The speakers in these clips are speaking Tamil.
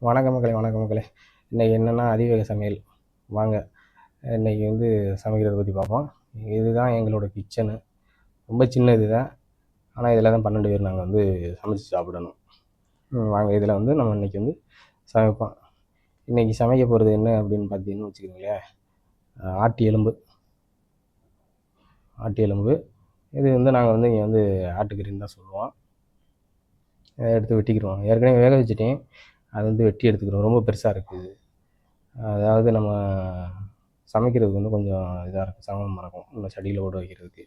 வணக்கம் மக்களே, வணக்கம் மக்களே. இன்றைக்கி என்னென்னா அதிவேக சமையல். வாங்க இன்றைக்கி சமைக்கிறத பற்றி பார்ப்போம். இதுதான் எங்களோட கிச்சனு. ரொம்ப சின்ன இது தான், ஆனால் இதில் தான் 12 பேர் நாங்கள் சமைச்சு சாப்பிடணும். வாங்க இதில் நம்ம இன்றைக்கி சமைப்போம். இன்றைக்கி சமைக்க போகிறது என்ன அப்படின்னு பார்த்தீங்கன்னு வச்சுக்கோங்களேன், ஆட்டு எலும்பு. இது நாங்கள் இங்கே ஆட்டுக்கறின்னு தான் சொல்லுவோம். எடுத்து வெட்டிக்கிறோம். ஏற்கனவே வேக வச்சுட்டேன், அது வெட்டி எடுத்துக்கிறோம். ரொம்ப பெருசாக இருக்குது. அதாவது நம்ம சமைக்கிறதுக்கு கொஞ்சம் இதாக இருக்கும், சிரமமாக இருக்கும், இந்த சட்டியில் போட்டு வைக்கிறதுக்கு.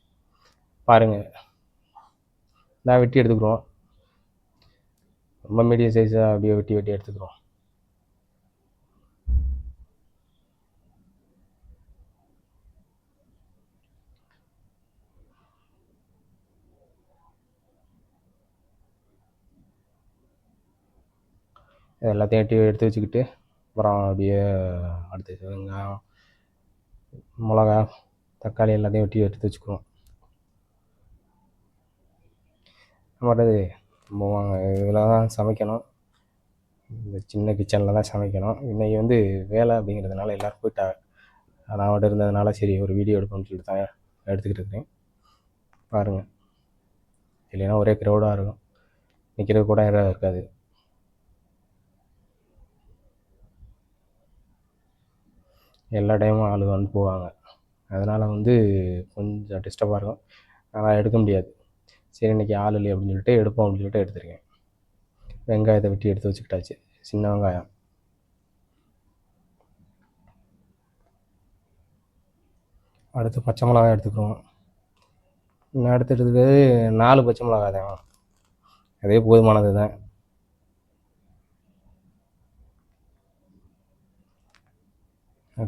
பாருங்கள், நான் வெட்டி எடுத்துக்கிறோம். ரொம்ப மீடியம் சைஸாக அப்படியே வெட்டி எடுத்துக்கிறோம். எல்லாத்தையும் எடுத்து வச்சுக்கிட்டு, அப்புறம் அப்படியே அடுத்து வெங்காயம், மிளகா, தக்காளி எல்லாத்தையும் வெட்டி எடுத்து வச்சுக்கிறோம். பண்ணுறது இதில் தான் சமைக்கணும். இந்த சின்ன கிச்சனில் தான் சமைக்கணும். இன்றைக்கி வேலை அப்படிங்கிறதுனால எல்லோரும் போயிட்டாங்க. நான் மட்டும் இருந்ததுனால சரி ஒரு வீடியோ எடுப்போம்னு சொல்லிட்டு தான் எடுத்துக்கிட்டு இருக்கிறேன். பாருங்கள், இல்லைன்னா ஒரே க்ரௌடாக இருக்கும், நிற்கிறது கூட இடம் இருக்காது. எல்லா டைமும் ஆள் போவாங்க, அதனால் கொஞ்சம் டிஸ்டர்பாக இருக்கும். ஆனால் எடுக்க முடியாது. சரி இன்றைக்கி ஆள் இல்லை அப்படின்னு சொல்லிட்டு எடுப்போம் அப்படின்னு சொல்லிட்டு எடுத்துருக்கேன். வெங்காயத்தை வெட்டி எடுத்து வச்சுக்கிட்டாச்சு, சின்ன வெங்காயம். அடுத்து பச்சை மிளகாய் எடுத்துக்கிறோம். நான் எடுத்துகிட்டு 4 பச்சை மிளகாய் தான், அதே போதுமானது தான்.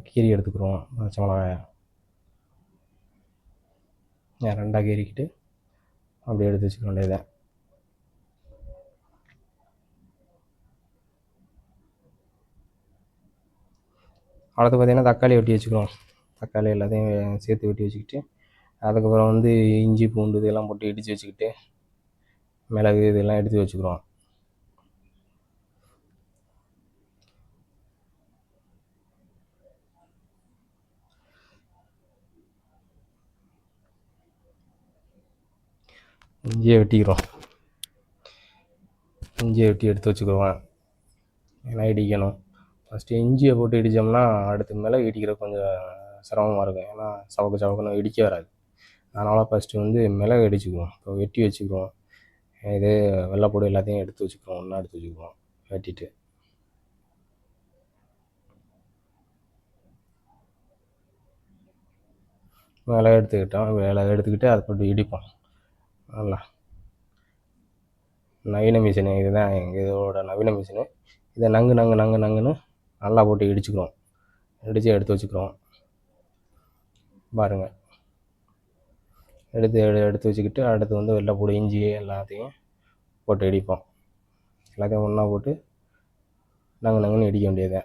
கீரி எடுத்துக்கிறோம் பச்சை மிளகாயை. ரெண்டாக கீறிக்கிட்டு அப்படியே எடுத்து வச்சுக்க வேண்டியதான். அடுத்து பார்த்திங்கன்னா தக்காளி வெட்டி வச்சுக்கிறோம். தக்காளி எல்லாத்தையும் சேர்த்து வெட்டி வச்சுக்கிட்டு, அதுக்கப்புறம் இஞ்சி பூண்டு இதெல்லாம் போட்டு இடித்து வச்சுக்கிட்டு, மிளகு இதெல்லாம் எடுத்து வச்சுக்கிறோம். இஞ்சியை வெட்டிக்கிறோம். இஞ்சியை வெட்டி எடுத்து வச்சுக்குவோம். எல்லாம் இடிக்கணும். ஃபஸ்ட்டு இஞ்சியை போட்டு இடித்தோம்னா அடுத்து மிளகு இடிக்கிற கொஞ்சம் சிரமமாக இருக்கும், ஏன்னா சவக்குன்னு இடிக்க வராது. அதனால் ஃபஸ்ட்டு மிளகு இடிச்சுக்குவோம். இப்போ வெட்டி வச்சுக்குவோம். இது வெள்ளைப்பூடு எல்லாத்தையும் எடுத்து வச்சுக்குவோம், ஒன்றா எடுத்து வச்சுக்குவோம் வெட்டிட்டு. மிளகு எடுத்துக்கிட்டு அதை போட்டு இடிப்போம். நல்லா நவீன மிஷினு இதுதான், இதோட நவீன மிஷினு. இதை நங்குன்னு நல்லா போட்டு இடிச்சுக்கிறோம். இடித்து எடுத்து வச்சுக்கிறோம். பாருங்கள், எடுத்து வச்சுக்கிட்டு அடுத்து வெள்ளைப்பூடு இஞ்சி எல்லாத்தையும் போட்டு இடிப்போம். எல்லாத்தையும் ஒன்றா போட்டு நங்குன்னு இடிக்க வேண்டியது.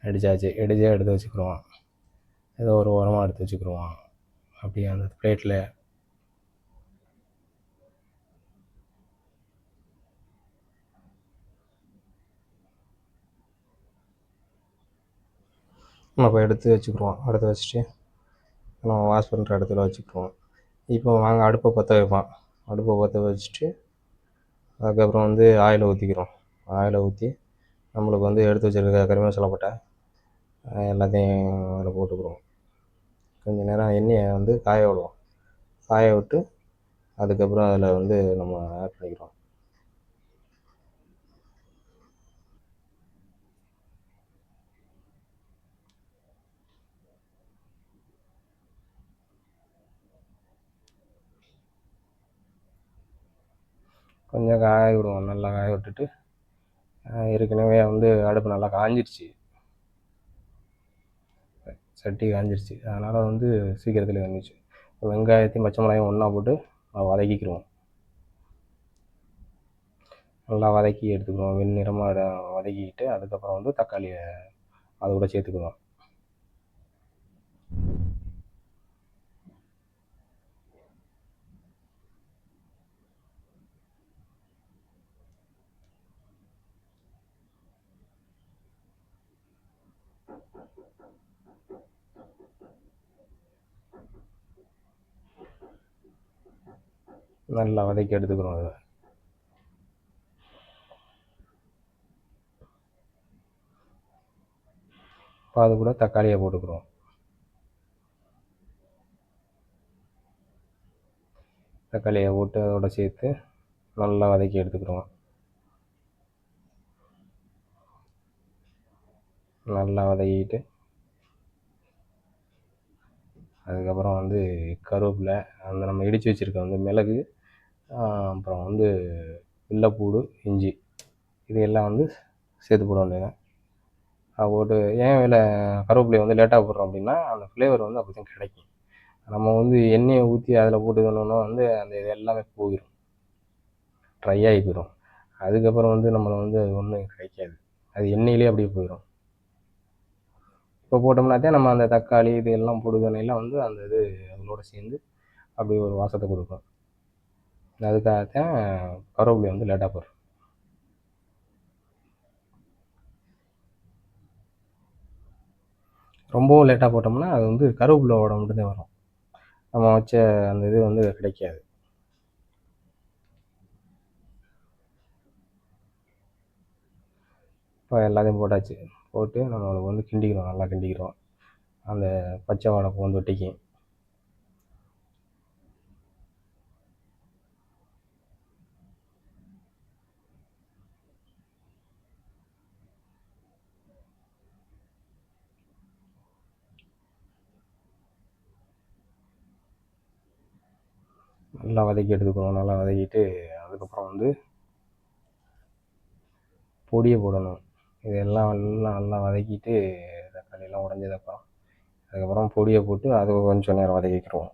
இடித்து எடுத்து வச்சுக்கிறோம். ஏதோ ஒரு ஓரமாக எடுத்து வச்சுக்கிடுவோம். அப்படியே அந்த பிளேட்டில் நம்ம எடுத்து வச்சுக்கிடுவோம். எடுத்து வச்சுட்டு நம்ம வாஷ் பண்ணுற இடத்துல வச்சுக்கிடுவோம். இப்போ வாங்க அடுப்பை பற்ற வைப்போம். அடுப்பை பற்ற வச்சுட்டு அதுக்கப்புறம் ஆயிலை ஊற்றிக்கிறோம். ஆயிலை ஊற்றி நம்மளுக்கு எடுத்து வச்சுருக்க கறி மசாலா பட்டை எல்லாத்தையும் அதில் போட்டுக்கிறோம். கொஞ்சம் நேரம் எண்ணெயை காய விடுவோம். காய விட்டு அதுக்கப்புறம் அதில் நம்ம ஆட் பண்ணிக்கிறோம். கொஞ்சம் காய விடுவோம். நல்லா காய விட்டுட்டு ஏற்கனவே அடுப்பு நல்லா காஞ்சிருச்சு, சட்டி காஞ்சிருச்சு. அதனால் சீக்கிரத்தில் வந்துச்சு. வெங்காயத்தையும் பச்சை மிளகாயும் ஒன்றா போட்டு வதக்கிக்கிடுவோம். நல்லா வதக்கி எடுத்துக்குவோம். வெண்ணிறமாக வதக்கிக்கிட்டு அதுக்கப்புறம் தக்காளியை அது கூட சேர்த்துக்குவோம். நல்லா வதக்கி எடுத்துக்கிறோம் அதை. இப்போ அது கூட தக்காளியை போட்டுக்கிறோம். தக்காளியை போட்டு அதோட சேர்த்து நல்லா வதக்கி எடுத்துக்கிறோம். நல்லா வதக்கிட்டு அதுக்கப்புறம் வந்து கருவேப்பிலை, அந்த நம்ம இடித்து வச்சுருக்க வந்து மிளகு, அப்புறம் வந்து வெள்ளைப்பூடு, இஞ்சி, இது எல்லாம் வந்து சேர்த்து போட வேண்டியது. அதை போட்டு ஏன் கருவேப்பிலையை வந்து லேட்டாக போடுறோம் அப்படின்னா, அந்த ஃப்ளேவர் வந்து அப்படி தான் கிடைக்கும். நம்ம வந்து எண்ணெயை ஊற்றி அதில் போட்டுக்கணுன்னா வந்து அந்த இது எல்லாமே போயிடும், ட்ரை ஆகி போயிடும். அதுக்கப்புறம் வந்து நம்மளை வந்து அது ஒன்றும் கிடைக்காது, அது எண்ணெயிலே அப்படியே போயிடும். இப்போ போட்டோம்னாத்தான் நம்ம அந்த தக்காளி இது எல்லாம் போடுதனையெல்லாம் வந்து அந்த இது அதோட சேர்ந்து அப்படி ஒரு வாசத்தை கொடுக்கும். அதுக்காகத்தான் கருவேப்பிலையை வந்து லேட்டாக போடுறோம். ரொம்பவும் லேட்டாக போட்டோம்னா அது வந்து கருவேப்பிலையோட மட்டும்தான் வரும், நம்ம வச்ச அந்த இது வந்து கிடைக்காது. இப்போ எல்லாத்தையும் போட்டாச்சு. போட்டு நம்ம வந்து கிண்டிக்கிறோம், நல்லா கிண்டிக்கிறோம். அந்த பச்சை வாடை வந்து ஒட்டிக்கும். நல்லா வதக்கி எடுத்துக்கிறோம். நல்லா வதக்கிட்டு அதுக்கப்புறம் வந்து பொடியை போடணும். இதெல்லாம் எல்லாம் நல்லா வதக்கிட்டு தக்காளியெல்லாம் உடஞ்சதுக்கப்புறம் அதுக்கப்புறம் பொடியை போட்டு அதை கொஞ்சம் நேரம் வதக்கிக்கிறோம்.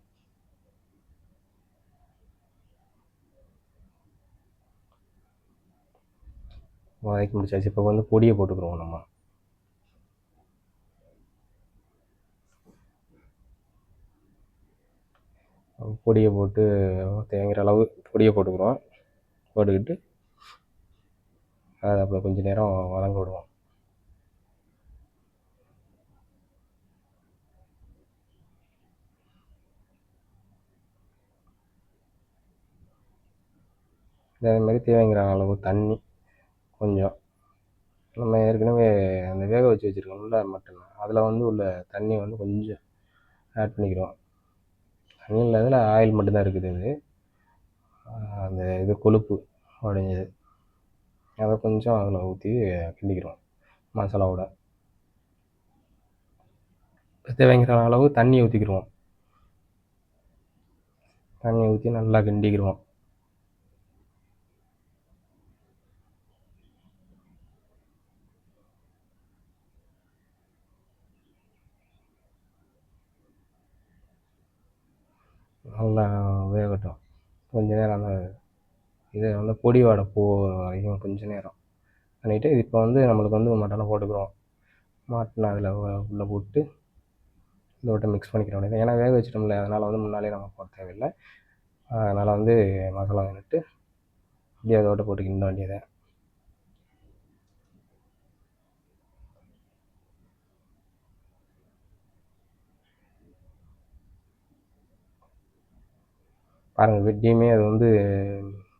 வதக்கி முடிச்சாச்சு. இப்போ வந்து பொடியை போட்டுக்கிறோம். நம்ம பொடியை போட்டு தேங்கிற அளவு பொடியை போட்டுக்கிறோம். போட்டுக்கிட்டு அதை அப்புறம் கொஞ்சம் நேரம் வதங்க விடுவோம். அதே மாதிரி தேவைங்கிற அளவு தண்ணி கொஞ்சம், நம்ம ஏற்கனவே அந்த வேக வச்சு வச்சுருக்கோம்ல மட்டன், அதில் வந்து உள்ள தண்ணி வந்து கொஞ்சம் ஆட் பண்ணிக்கிறோம். தண்ணி இல்லாததில் ஆயில் மட்டும்தான் இருக்குது. அது அந்த இது கொழுப்பு உடைஞ்சது, அதை கொஞ்சம் அதில் ஊற்றி கிண்டிக்கிறோம் மசாலாவோட. தேவைங்கிற அளவு தண்ணி ஊற்றிக்கிடுவோம். தண்ணி ஊற்றி நல்லா கிண்டிக்கிடுவோம். நல்லா வேகட்டும் கொஞ்ச நேரம். அந்த இதை வந்து பொடி வாடை வரைக்கும் கொஞ்சம் நேரம் பண்ணிவிட்டு இப்போ வந்து நம்மளுக்கு வந்து மட்டனை போட்டுக்கிறோம். மட்டனை அதில் உள்ளே போட்டு இதோட மிக்ஸ் பண்ணிக்கிற வேண்டியது. ஏன்னா வேக வச்சிட்டோம்ல, அதனால் வந்து முன்னாலே நம்ம போட தேவையில்லை. அதனால் வந்து மசாலா வந்துட்டு அப்படியே அதோட போட்டு கிண்ட வேண்டியதை. பாருங்கள், வெட்டியுமே அது வந்து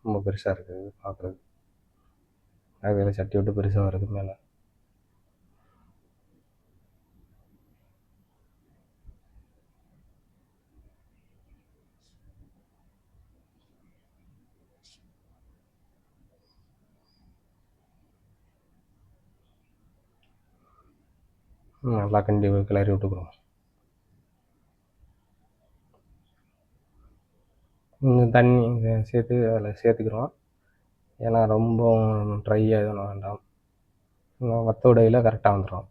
ரொம்ப பெருசாக இருக்குது பார்க்குறது. அதில் சட்டி விட்டு பெருசாக வருது மேலே. நல்லா கிளறி விட்டுக்கிறோம். கொஞ்சம் தண்ணி சேர்த்து அதில் சேர்த்துக்கிறோம். ஏன்னா ரொம்ப ட்ரை ஆகிடும் வேண்டாம், வத்த உடையில் கரெக்டாக வந்துடும்.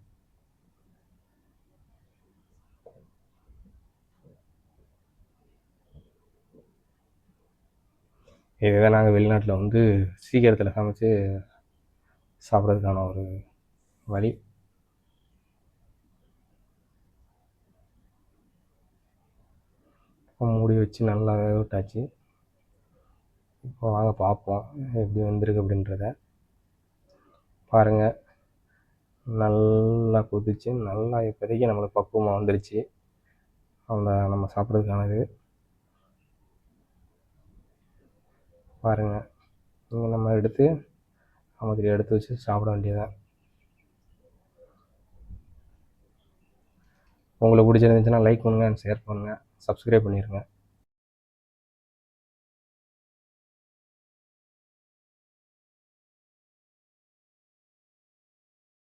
இதுதான் நாங்கள் வெளிநாட்டில் வந்து சீக்கிரத்தில் சமைச்சு சாப்பிட்றதுக்கான ஒரு வழி. மூடி வச்சு நல்லா வேக விட்டாச்சு. இப்போ வாங்க பார்ப்போம் எப்படி வந்திருக்கு அப்படின்றத. பாருங்கள், நல்லா கொதிச்சு நல்லா இப்போதைக்கு நம்மளுக்கு பக்குவமாக வந்துருச்சு. அந்த நம்ம சாப்பிட்றதுக்கானது பாருங்கள். நீங்கள் நம்ம எடுத்து ஆமக்கறி எடுத்து வச்சு சாப்பிட வேண்டியதுதான். உங்களுக்கு பிடிச்சிருந்துச்சுன்னா லைக் பண்ணுங்கள், ஷேர் பண்ணுங்கள், சப்ஸ்கிரைப் பண்ணிடுங்க.